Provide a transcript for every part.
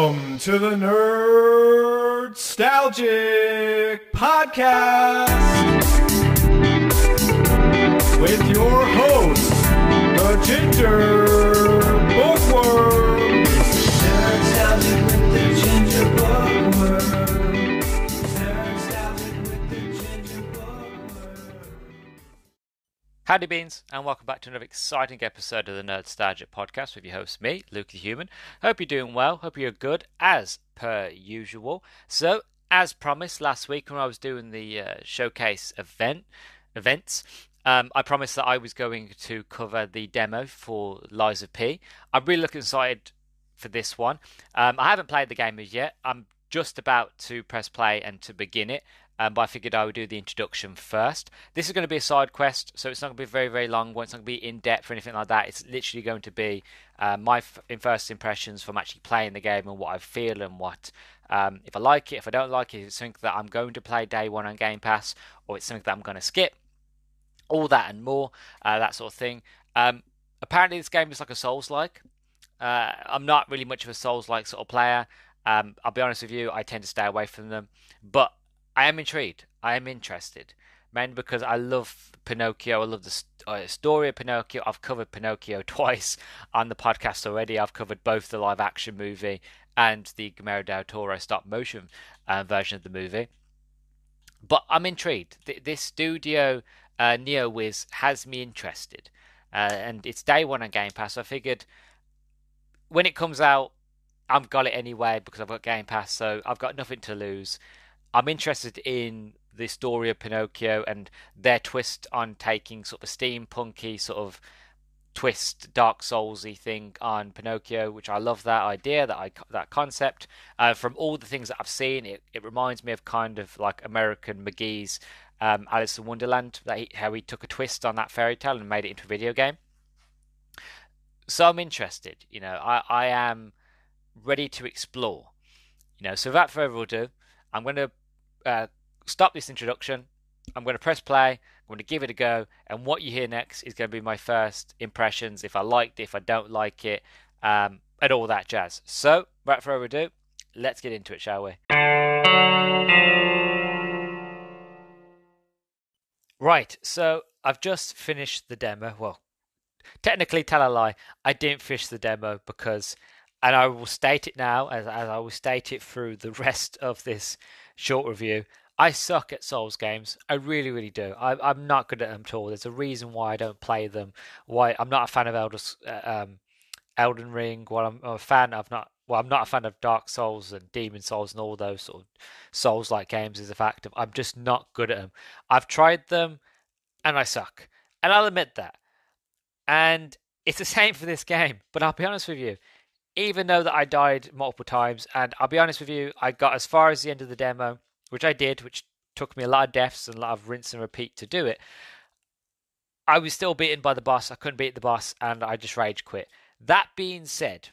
Welcome to the Nerdstalgic podcast with your host, the Ginger Bookworm. Nerdstalgic with the Ginger Bookworm. Nerdstalgic with the Ginger Bookworm. Howdy beans, and welcome back to another exciting episode of the Nerdstalgic podcast with your host, me, Luke the Human. Hope you're doing well, hope you're good, as per usual. So, as promised last week when I was doing the showcase events, I promised that I was going to cover the demo for Liza P. I'm really looking excited for this one. I haven't played the game as yet. I'm just about to press play and to begin it. But I figured I would do the introduction first. This is going to be a side quest, so it's not going to be very, very long. It's not going to be in-depth or anything like that. It's literally going to be my first impressions from actually playing the game and what I feel and what, if I like it, if I don't like it, if it's something that I'm going to play day one on Game Pass, or it's something that I'm going to skip. All that and more, that sort of thing. Apparently this game is like a Souls-like. I'm not really much of a Souls-like sort of player. I'll be honest with you, I tend to stay away from them. But I am intrigued. I am interested. Mainly because I love Pinocchio. I love the story of Pinocchio. I've covered Pinocchio twice on the podcast already. I've covered both the live action movie and the Guillermo del Toro stop motion version of the movie. But I'm intrigued. This studio, NeoWiz, has me interested. And it's day one on Game Pass. So I figured when it comes out, I've got it anyway because I've got Game Pass. So I've got nothing to lose. I'm interested in the story of Pinocchio and their twist on taking sort of a steampunky sort of twist, Dark Souls-y thing on Pinocchio, which I love that idea, that concept. From all the things that I've seen, it reminds me of kind of like American McGee's Alice in Wonderland, how he took a twist on that fairy tale and made it into a video game. So I'm interested. I am ready to explore. So without further ado, I'm going to stop this introduction. I'm going to press play. I'm going to give it a go. And what you hear next is going to be my first impressions, if I liked it, if I don't like it, and all that jazz. So, without further ado, let's get into it, shall we? Right, so I've just finished the demo. Well, technically, tell a lie. I didn't finish the demo because, and I will state it now, as I will state it through the rest of this short review, I suck at Souls games. I really, really do. I'm not good at them at all. There's a reason why I don't play them. Why I'm not a fan of Elden Ring. I'm not a fan of Dark Souls and Demon Souls and all those sort of Souls-like games. Is a fact of I'm just not good at them. I've tried them and I suck, and I'll admit that. And it's the same for this game. But I'll be honest with you. Even though that I died multiple times, and I'll be honest with you, I got as far as the end of the demo, which I did, which took me a lot of deaths and a lot of rinse and repeat to do it. I was still beaten by the boss. I couldn't beat the boss, and I just rage quit. That being said,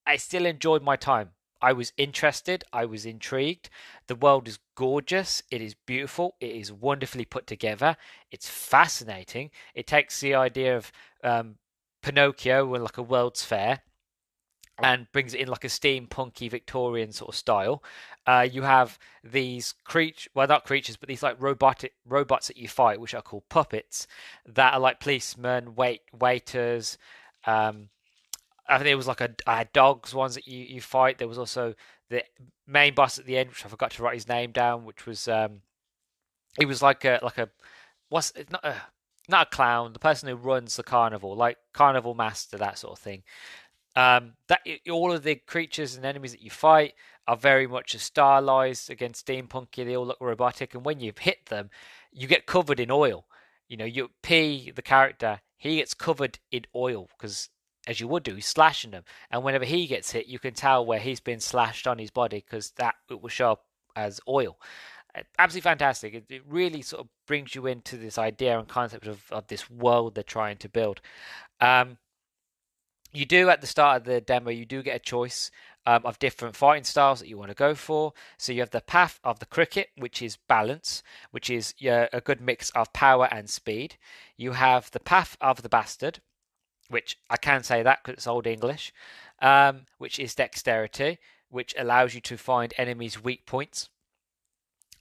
I still enjoyed my time. I was interested. I was intrigued. The world is gorgeous. It is beautiful. It is wonderfully put together. It's fascinating. It takes the idea of Pinocchio and like a World's Fair and brings it in like a steampunky Victorian sort of style. You have these not creatures, but these like robots that you fight, which are called puppets, that are like policemen, waiters. I think there was like dogs ones that you fight. There was also the main boss at the end, which I forgot to write his name down, which was it was like a what's it's not a clown, the person who runs the carnival, like carnival master, that sort of thing. All of the creatures and enemies that you fight are very much stylized against steampunky. They all look robotic, and when you hit them, you get covered in oil. P, the character, he gets covered in oil because, as you would do, he's slashing them. And whenever he gets hit, you can tell where he's been slashed on his body because it will show up as oil. Absolutely fantastic. It really sort of brings you into this idea and concept of this world they're trying to build. You do, at the start of the demo, you do get a choice of different fighting styles that you want to go for. So you have the path of the cricket, which is balance, which is a good mix of power and speed. You have the path of the bastard, which I can say that because it's Old English, which is dexterity. which allows you to find enemies' weak points.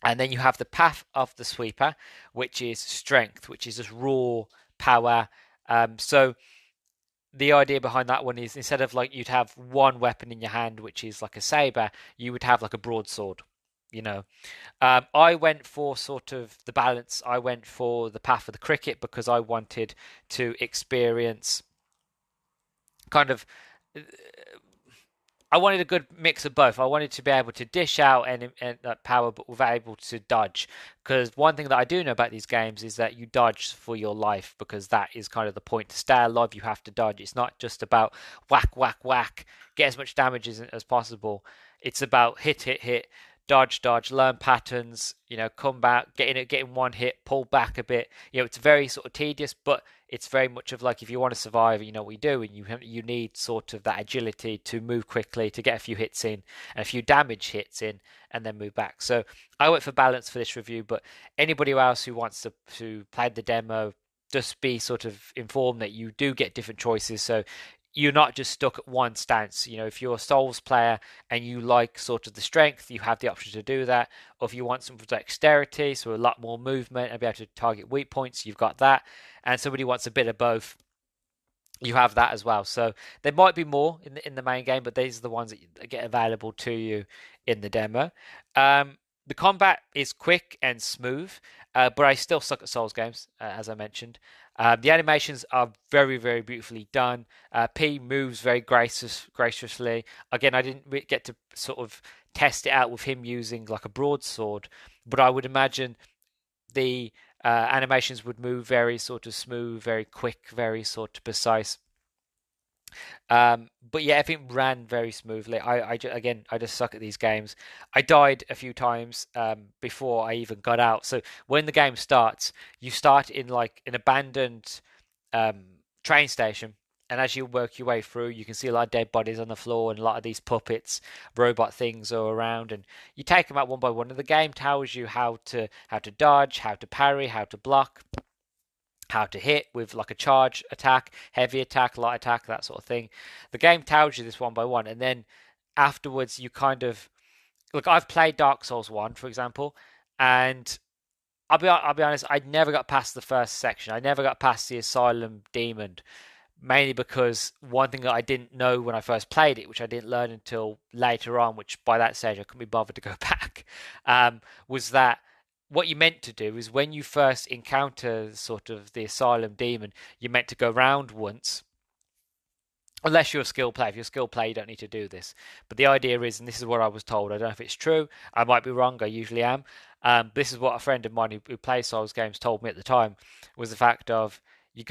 And then you have the path of the sweeper, which is strength, which is just raw power. So the idea behind that one is instead of like you'd have one weapon in your hand, which is like a saber, you would have like a broadsword. You know, I went for sort of the balance. I went for the path of the cricket because I wanted to experience kind of I wanted a good mix of both. I wanted to be able to dish out and power, but without able to dodge. Because one thing that I do know about these games is that you dodge for your life, because that is kind of the point. To stay alive, you have to dodge. It's not just about whack, whack, whack, get as much damage as possible. It's about hit, hit, hit, dodge, dodge, learn patterns. You know, come back, getting one hit, pull back a bit. You know, it's very sort of tedious, but it's very much of like if you want to survive, you know what you do, and you need sort of that agility to move quickly, to get a few hits in and a few damage hits in, and then move back. So I went for balance for this review, but anybody else who wants to play the demo, just be sort of informed that you do get different choices. So you're not just stuck at one stance. You know, if you're a Souls player and you like sort of the strength, you have the option to do that. Or if you want some dexterity, so a lot more movement and be able to target weak points, you've got that. And somebody wants a bit of both, you have that as well. So there might be more in the main game, but these are the ones that get available to you in the demo. The combat is quick and smooth, but I still suck at Souls games, as I mentioned. The animations are very, very beautifully done. P moves very graciously. Again, I didn't get to sort of test it out with him using like a broadsword, but I would imagine the animations would move very sort of smooth, very quick, very sort of precise. But yeah, everything ran very smoothly. I just suck at these games. I died a few times before I even got out. So when the game starts, you start in like an abandoned train station, and as you work your way through, you can see a lot of dead bodies on the floor, and a lot of these puppets, robot things are around, and you take them out one by one. And the game tells you how to dodge, how to parry, how to block, how to hit with like a charge attack, heavy attack, light attack, that sort of thing. The game tells you this one by one, and then afterwards you kind of look. I've played Dark Souls 1, for example, and I'll be honest, I never got past the first section. I never got past the Asylum Demon, mainly because one thing that I didn't know when I first played it, which I didn't learn until later on, which by that stage I couldn't be bothered to go back, was that what you meant to do is when you first encounter sort of the Asylum Demon, you're meant to go round once. Unless you're a skill player. If you're a skill player, you don't need to do this. But the idea is, and this is what I was told, I don't know if it's true, I might be wrong, I usually am. This is what a friend of mine who plays Souls games told me at the time, was the fact of you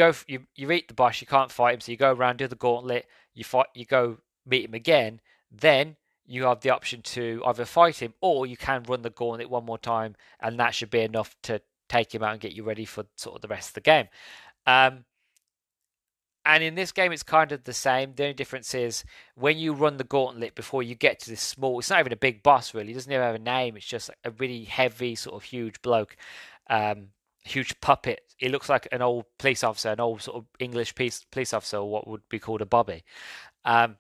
eat the boss, you can't fight him, so you go around, do the gauntlet, you go meet him again, then you have the option to either fight him or you can run the gauntlet one more time, and that should be enough to take him out and get you ready for sort of the rest of the game. And in this game, it's kind of the same. The only difference is when you run the gauntlet before you get to this small, it's not even a big boss, really. It doesn't even have a name. It's just a really heavy, sort of huge bloke, huge puppet. It looks like an old police officer, an old sort of English police officer, or what would be called a bobby. And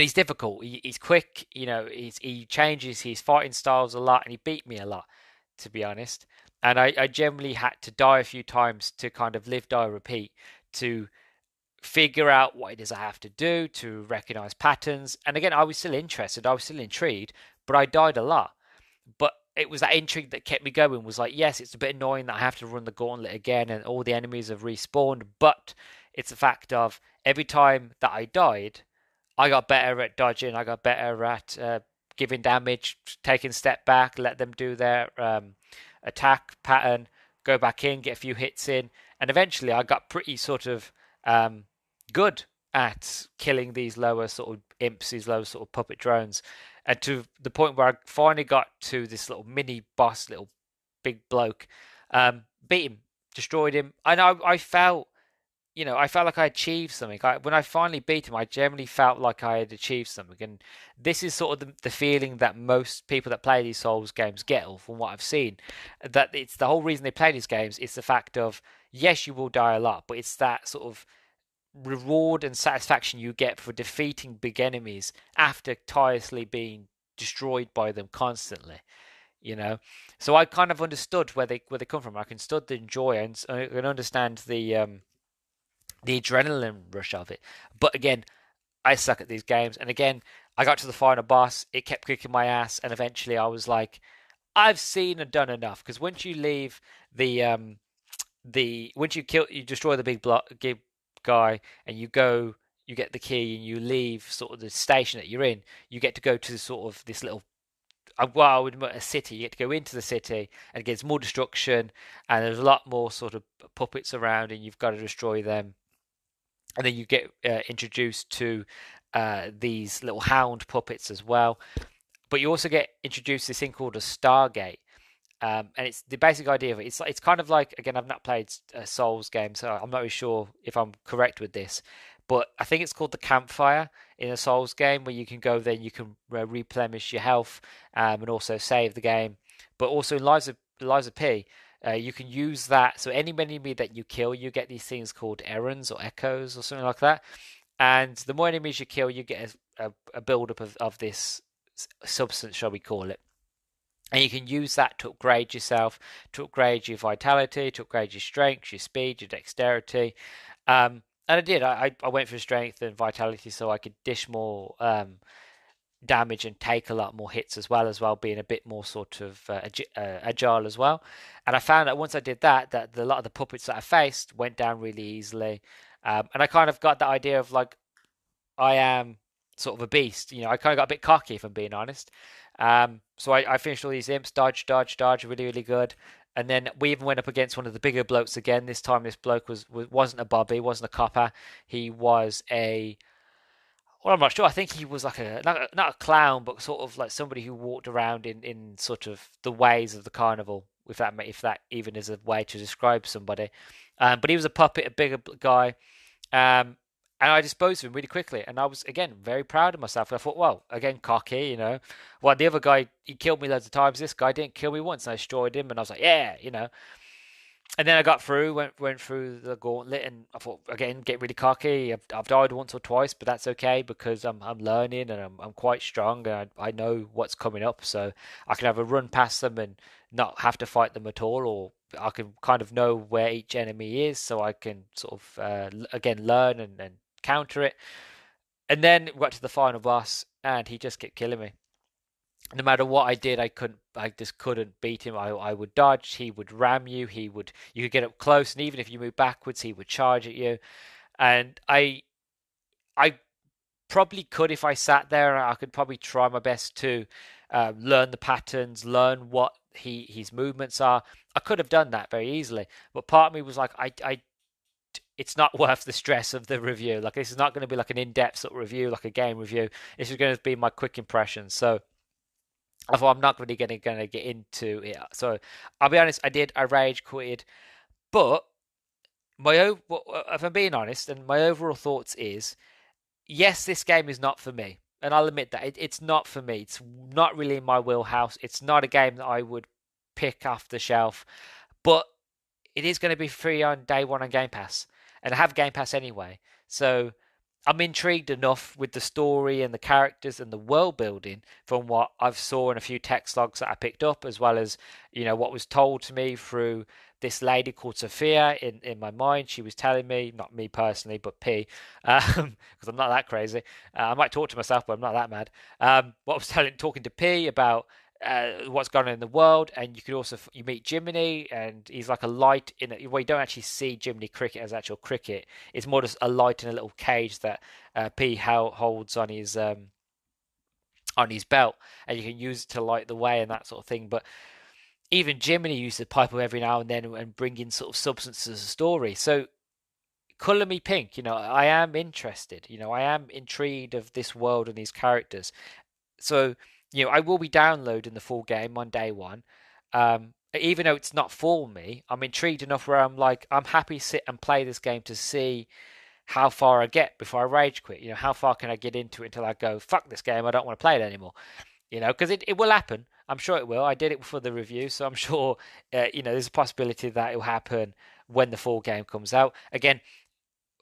he's difficult. He's quick. You know, he changes his fighting styles a lot, and he beat me a lot, to be honest. And I generally had to die a few times to kind of live, die, repeat, to figure out what it is I have to do, to recognize patterns. And again, I was still interested, I was still intrigued, but I died a lot. But it was that intrigue that kept me going, was like, yes, it's a bit annoying that I have to run the gauntlet again and all the enemies have respawned, but it's a fact of every time that I died, I got better at dodging, I got better at giving damage, taking a step back, let them do their attack pattern, go back in, get a few hits in, and eventually I got pretty sort of good at killing these lower sort of imps, these lower sort of puppet drones, and to the point where I finally got to this little mini boss, little big bloke, beat him, destroyed him, and I felt, you know, I felt like I achieved something. When I finally beat him, I generally felt like I had achieved something, and this is sort of the feeling that most people that play these Souls games get, or from what I've seen, that it's the whole reason they play these games. It's the fact of, yes, you will die a lot, but it's that sort of reward and satisfaction you get for defeating big enemies after tirelessly being destroyed by them constantly. You know, so I kind of understood where they come from. I understood the joy and I can understand the adrenaline rush of it. But again, I suck at these games, and again, I got to the final boss. It kept kicking my ass, and eventually, I was like, I've seen and done enough. Because once you leave the once you destroy the big guy, and you get the key, and you leave sort of the station that you're in. You get to go to sort of this little well, a city. You get to go into the city, and it gets more destruction, and there's a lot more sort of puppets around, and you've got to destroy them. And then you get introduced to these little hound puppets as well. But you also get introduced to this thing called a Stargate. And it's the basic idea of it. It's kind of like, again, I've not played a Souls game, so I'm not really sure if I'm correct with this. But I think it's called the campfire in a Souls game, where you can go there and you can replenish your health and also save the game. But also in Lies of P, you can use that. So any enemy that you kill, you get these things called errands or echoes or something like that. And the more enemies you kill, you get a build up of this substance, shall we call it. And you can use that to upgrade yourself, to upgrade your vitality, to upgrade your strength, your speed, your dexterity. And I did. I went for strength and vitality so I could dish more damage and take a lot more hits as well, being a bit more sort of agile as well. And I found that once I did that, a lot of the puppets that I faced went down really easily. And I kind of got the idea of like, I am sort of a beast. You know, I kind of got a bit cocky, if I'm being honest. So I finished all these imps, dodge, really, really good. And then we even went up against one of the bigger blokes again. This time, this bloke wasn't a bobby, wasn't a copper. He was well, I'm not sure. I think he was like not a clown, but sort of like somebody who walked around in sort of the ways of the carnival, if that even is a way to describe somebody. But he was a puppet, a bigger guy. And I disposed of him really quickly. And I was, again, very proud of myself. I thought, well, again, cocky, you know. Well, the other guy, he killed me loads of times. This guy didn't kill me once. And I destroyed him. And I was like, yeah, you know. And then I got through, went through the gauntlet. And I thought, again, get really cocky. I've died once or twice, but that's okay because I'm learning and I'm quite strong. And I know what's coming up. So I can have a run past them and not have to fight them at all. Or I can kind of know where each enemy is. So I can sort of, again, learn and counter it. And then we got to the final boss, and he just kept killing me. No matter what I did, I just couldn't beat him. I would dodge, he would ram you, you could get up close, and even if you move backwards, he would charge at you. And I probably could, if I sat there, I could probably try my best to learn the patterns, learn what his movements are. I could have done that very easily, but part of me was like, it's not worth the stress of the review. Like, this is not going to be like an in-depth sort of review, like a game review. This is going to be my quick impressions. So I thought I'm not really going to get into it. So I'll be honest, I rage quitted. But if I'm being honest, and my overall thoughts is, yes, this game is not for me. And I'll admit that it's not for me. It's not really in my wheelhouse. It's not a game that I would pick off the shelf. But it is going to be free on day one on Game Pass. And I have Game Pass anyway. So I'm intrigued enough with the story and the characters and the world building from what I've saw in a few text logs that I picked up, as well as, you know, what was told to me through this lady called Sophia in my mind. She was telling me, not me personally, but P, because I'm not that crazy. I might talk to myself, but I'm not that mad. What I was talking to P about what's going on in the world, and you could also you meet Jiminy, and he's like a light in it. Well, you don't actually see Jiminy cricket as actual cricket. It's more just a light in a little cage that P holds on his belt, and you can use it to light the way and that sort of thing. But even Jiminy used to pipe up every now and then and bring in sort of substance to the story. So color me pink. You know, I am interested. You know, I am intrigued of this world and these characters. So, you know, I will be downloading the full game on day one. Even though it's not for me, I'm intrigued enough where I'm like, I'm happy to sit and play this game to see how far I get before I rage quit. You know, how far can I get into it until I go, fuck this game, I don't want to play it anymore. You know, because it will happen. I'm sure it will. I did it for the review, so I'm sure, you know, there's a possibility that it will happen when the full game comes out. Again,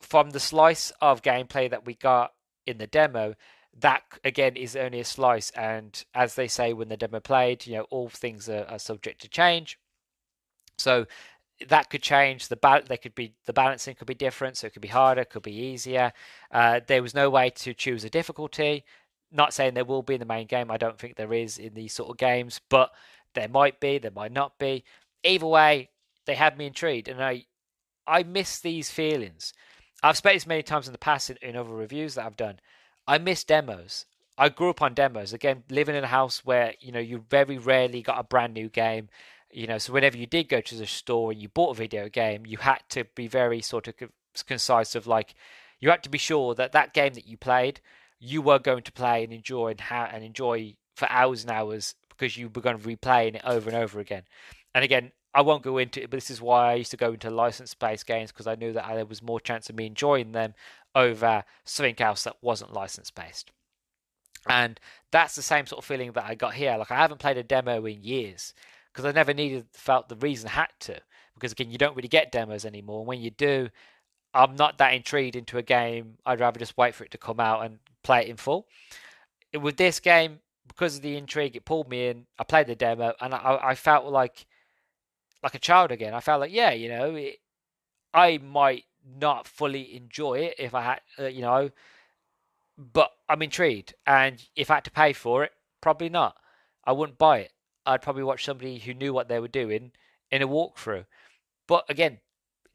from the slice of gameplay that we got in the demo, that again is only a slice. And as they say when the demo played, all things are subject to change. So that could change. The balancing could be different, so it could be harder, could be easier. There was no way to choose a difficulty. Not saying there will be in the main game. I don't think there is in these sort of games, but there might be, there might not be. Either way, they had me intrigued, and I miss these feelings. I've spoken this many times in the past in other reviews that I've done. I miss demos. I grew up on demos. Again, living in a house where you very rarely got a brand new game. So whenever you did go to the store and you bought a video game, you had to be very sort of concise of like, you had to be sure that that game that you played, you were going to play and enjoy and enjoy for hours and hours, because you were going to replay it over and over again. And again, I won't go into it, but this is why I used to go into license-based games, because I knew that there was more chance of me enjoying them over something else that wasn't license-based. And that's the same sort of feeling that I got here. Like, I haven't played a demo in years, because I never felt the reason I had to. Because again, you don't really get demos anymore. And when you do, I'm not that intrigued into a game. I'd rather just wait for it to come out and play it in full. With this game, because of the intrigue, it pulled me in. I played the demo, and I felt like a child again. I felt like, I might not fully enjoy it if I had, but I'm intrigued. And if I had to pay for it, probably not. I wouldn't buy it. I'd probably watch somebody who knew what they were doing in a walkthrough. But again,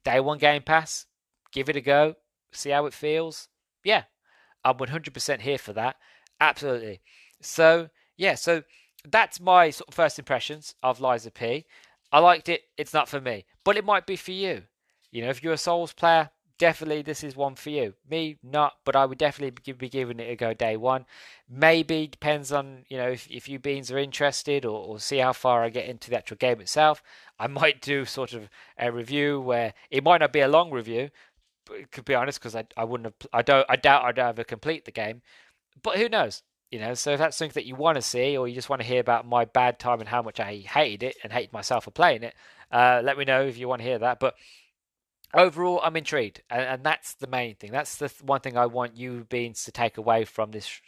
day one Game Pass, give it a go, see how it feels. Yeah, I'm 100% here for that. Absolutely. So, yeah, so that's my sort of first impressions of Lies of P. I liked it. It's not for me, but it might be for you. If you're a Souls player, definitely this is one for you. Me, not, but I would definitely be giving it a go day one. Maybe, depends on, if you beans are interested, or see how far I get into the actual game itself. I might do sort of a review where it might not be a long review, but to be honest, because I doubt I'd ever complete the game. But who knows? So if that's something that you want to see, or you just want to hear about my bad time and how much I hated it and hated myself for playing it, let me know if you want to hear that. But overall, I'm intrigued, and that's the main thing. That's the one thing I want you beings to take away from this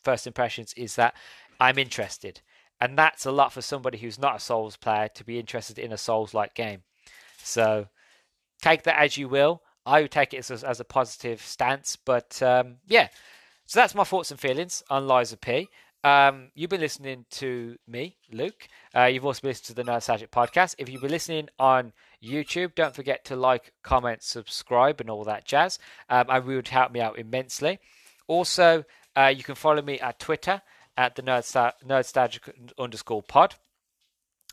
first impressions, is that I'm interested. And that's a lot for somebody who's not a Souls player to be interested in a Souls-like game. So take that as you will. I would take it as a positive stance, but yeah. So that's my thoughts and feelings on Lies of P. You've been listening to me, Luke. You've also been listening to the Nerdstalgic podcast. If you've been listening on YouTube, don't forget to like, comment, subscribe, and all that jazz. And it would help me out immensely. Also, you can follow me at Twitter at the Nerdstalgic_pod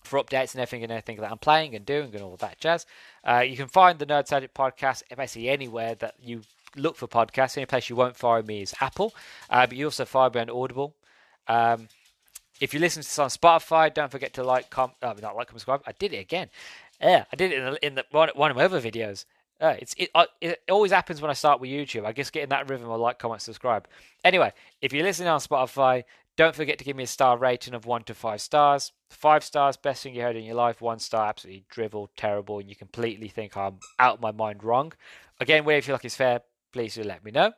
for updates and everything that I'm playing and doing and all that jazz. You can find the Nerdstalgic podcast basically anywhere that you look for podcasts. The only place you won't find me is Apple, but you also find me on Audible. If you listen to this on Spotify, don't forget to comment, subscribe. I did it again. Yeah, I did it in one of my other videos. It always happens when I start with YouTube. I just get in that rhythm of like, comment, subscribe. Anyway, if you're listening on Spotify, don't forget to give me a star rating of 1 to 5 stars. 5 stars, best thing you heard in your life. 1 star, absolutely drivel, terrible, and you completely think I'm out of my mind wrong. Again, where you feel like it's fair, please do let me know.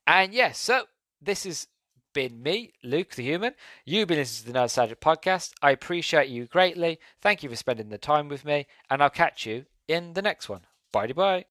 And yeah, so this has been me, Luke the Human. You've been listening to the Nerdstalgic podcast. I appreciate you greatly. Thank you for spending the time with me, and I'll catch you in the next one. Bye-bye.